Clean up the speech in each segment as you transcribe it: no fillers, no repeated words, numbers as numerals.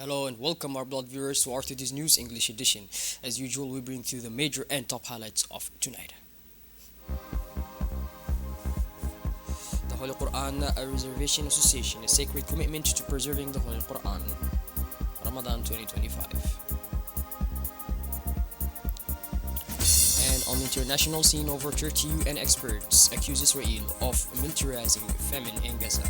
Hello and welcome our blood viewers to RTD's News English edition. As usual, we bring to you the major and top highlights of tonight. The Holy Quran Reservation Association, a sacred commitment to preserving the Holy Quran. Ramadan 2025. And on the international scene, over 30 UN experts accuse Israel of militarizing famine in Gaza.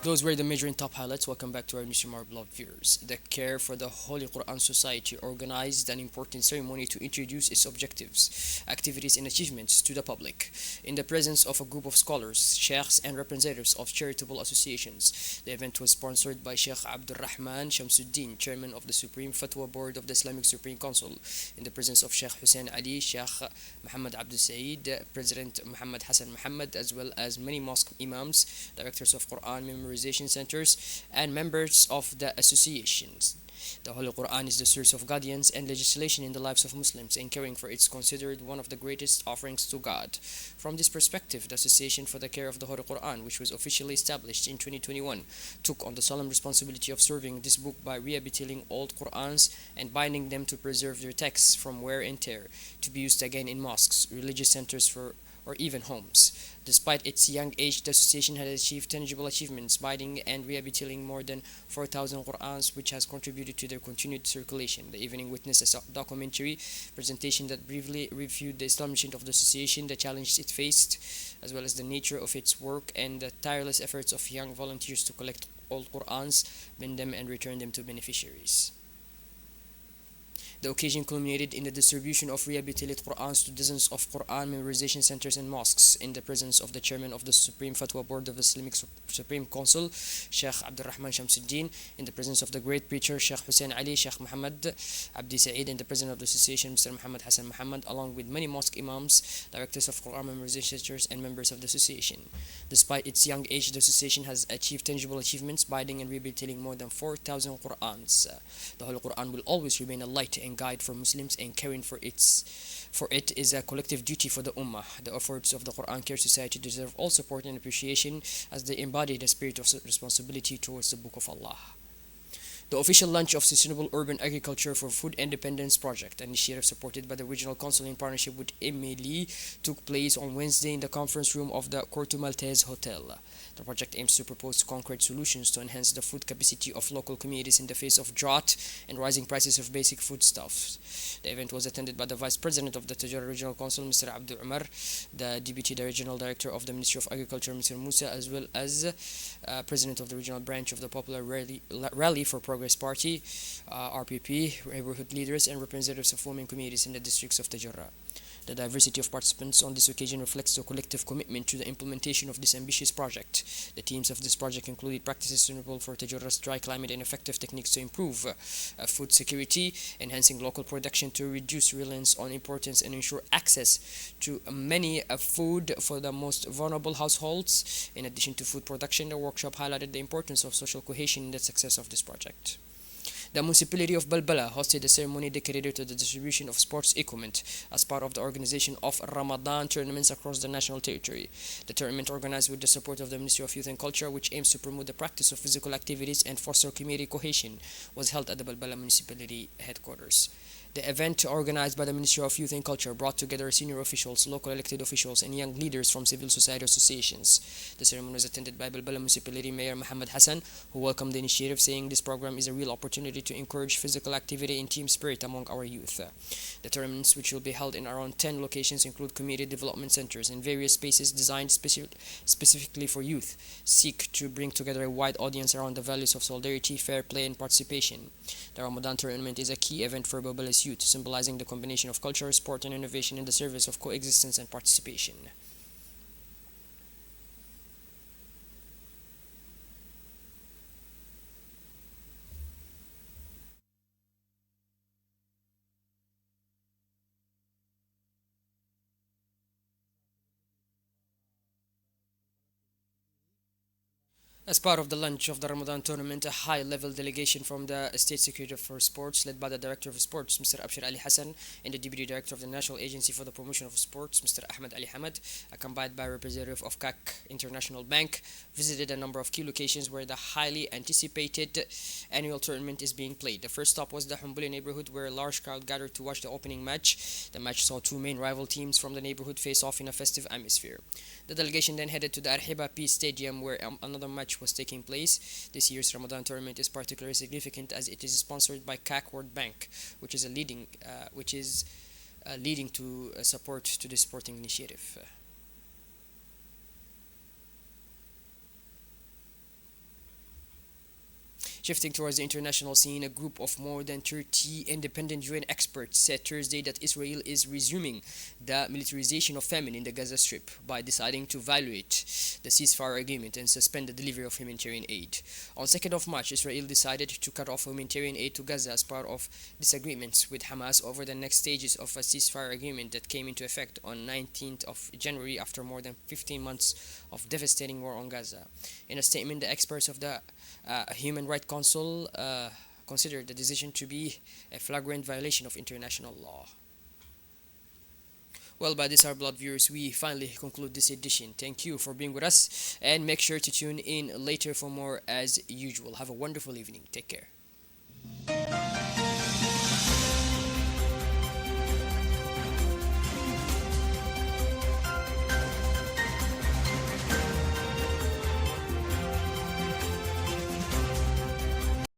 Those were the major and top highlights. Welcome back to our newsroom, our beloved viewers. The Care for the Holy Quran Society organized an important ceremony to introduce its objectives, activities, and achievements to the public. In the presence of a group of scholars, sheikhs, and representatives of charitable associations, the event was sponsored by Sheikh Abdul Rahman Shamsuddin, chairman of the Supreme Fatwa Board of the Islamic Supreme Council, in the presence of Sheikh Hussein Ali, Sheikh Muhammad Abdul Saeed, President Muhammad Hassan Muhammad, as well as many mosque imams, directors of Quran memorization centers, and members of the associations. The Holy Quran is the source of guidance and legislation in the lives of Muslims, and caring for it is considered one of the greatest offerings to God. From this perspective, the Association for the Care of the Holy Quran, which was officially established in 2021, took on the solemn responsibility of serving this book by rehabilitating old Qurans and binding them to preserve their texts from wear and tear, to be used again in mosques, religious centers, or even homes. Despite its young age, the association has achieved tangible achievements, binding and rehabilitating more than 4,000 Qur'ans, which has contributed to their continued circulation. The evening witnessed a documentary presentation that briefly reviewed the establishment of the association, the challenges it faced, as well as the nature of its work and the tireless efforts of young volunteers to collect old Qur'ans, bind them, and return them to beneficiaries. The occasion culminated in the distribution of rehabilitated Qur'ans to dozens of Qur'an memorization centers and mosques in the presence of the chairman of the Supreme Fatwa Board of the Islamic Supreme Council, Sheikh Abdul Rahman Shamsuddin, in the presence of the great preacher Sheikh Hussein Ali, Sheikh Muhammad Abdi Saeed, and the president of the association Mr. Muhammad Hassan Muhammad, along with many mosque imams, directors of Qur'an memorization centers, and members of the association. Despite its young age, the association has achieved tangible achievements, binding and rehabilitating more than 4,000 Qur'ans. The Holy Quran will always remain a light and guide for Muslims, and caring for it is a collective duty for the Ummah. The efforts of the Quran Care Society deserve all support and appreciation, as they embody the spirit of responsibility towards the Book of Allah. The official launch of Sustainable Urban Agriculture for Food Independence Project, an initiative supported by the Regional Council in partnership with Emily, took place on Wednesday in the conference room of the Corto Maltese Hotel. The project aims to propose concrete solutions to enhance the food capacity of local communities in the face of drought and rising prices of basic foodstuffs. The event was attended by the Vice President of the Tajara Regional Council, Mr. Abdul Umar, the Deputy Regional Director of the Ministry of Agriculture, Mr. Musa, as well as President of the Regional Branch of the Popular Rally for Progress Party, RPP, neighborhood leaders, and representatives of women communities in the districts of Tajarrah. The diversity of participants on this occasion reflects the collective commitment to the implementation of this ambitious project. The themes of this project included practices suitable for Tajarrah's dry climate and effective techniques to improve food security, enhancing local production to reduce reliance on imports and ensure access to many food for the most vulnerable households. In addition to food production, the workshop highlighted the importance of social cohesion in the success of this project. The municipality of Balbala hosted a ceremony dedicated to the distribution of sports equipment as part of the organization of Ramadan tournaments across the national territory. The tournament, organized with the support of the Ministry of Youth and Culture, which aims to promote the practice of physical activities and foster community cohesion, was held at the Balbala municipality headquarters. The event, organized by the Ministry of Youth and Culture, brought together senior officials, local elected officials, and young leaders from civil society associations. The ceremony was attended by Balbala Municipality Mayor Muhammad Hassan, who welcomed the initiative, saying this program is a real opportunity to encourage physical activity and team spirit among our youth. The tournaments, which will be held in around 10 locations, include community development centers and various spaces designed specifically for youth, seek to bring together a wide audience around the values of solidarity, fair play, and participation. The Ramadan tournament is a key event for Balbala's youth, symbolizing the combination of culture, sport, and innovation in the service of coexistence and participation. As part of the launch of the Ramadan tournament, a high-level delegation from the State Secretary for Sports, led by the Director of Sports, Mr. Abshir Ali Hassan, and the Deputy Director of the National Agency for the Promotion of Sports, Mr. Ahmed Ali Hamad, accompanied by a representative of CAC International Bank, visited a number of key locations where the highly anticipated annual tournament is being played. The first stop was the Humbuli neighborhood, where a large crowd gathered to watch the opening match. The match saw two main rival teams from the neighborhood face off in a festive atmosphere. The delegation then headed to the Arhiba Peace Stadium where another match was taking place. This year's Ramadan tournament is particularly significant as it is sponsored by CAC World Bank, which is leading to support to this sporting initiative. Shifting towards the international scene, a group of more than 30 independent UN experts said Thursday that Israel is resuming the militarization of famine in the Gaza Strip by deciding to violate the ceasefire agreement and suspend the delivery of humanitarian aid. On 2nd of March, Israel decided to cut off humanitarian aid to Gaza as part of disagreements with Hamas over the next stages of a ceasefire agreement that came into effect on 19th of January after more than 15 months of devastating war on Gaza. In a statement, the experts of the Human Rights Council considered the decision to be a flagrant violation of international law. Well, by this, our blood viewers, we finally conclude this edition. Thank you for being with us, and make sure to tune in later for more as usual. Have a wonderful evening. Take care.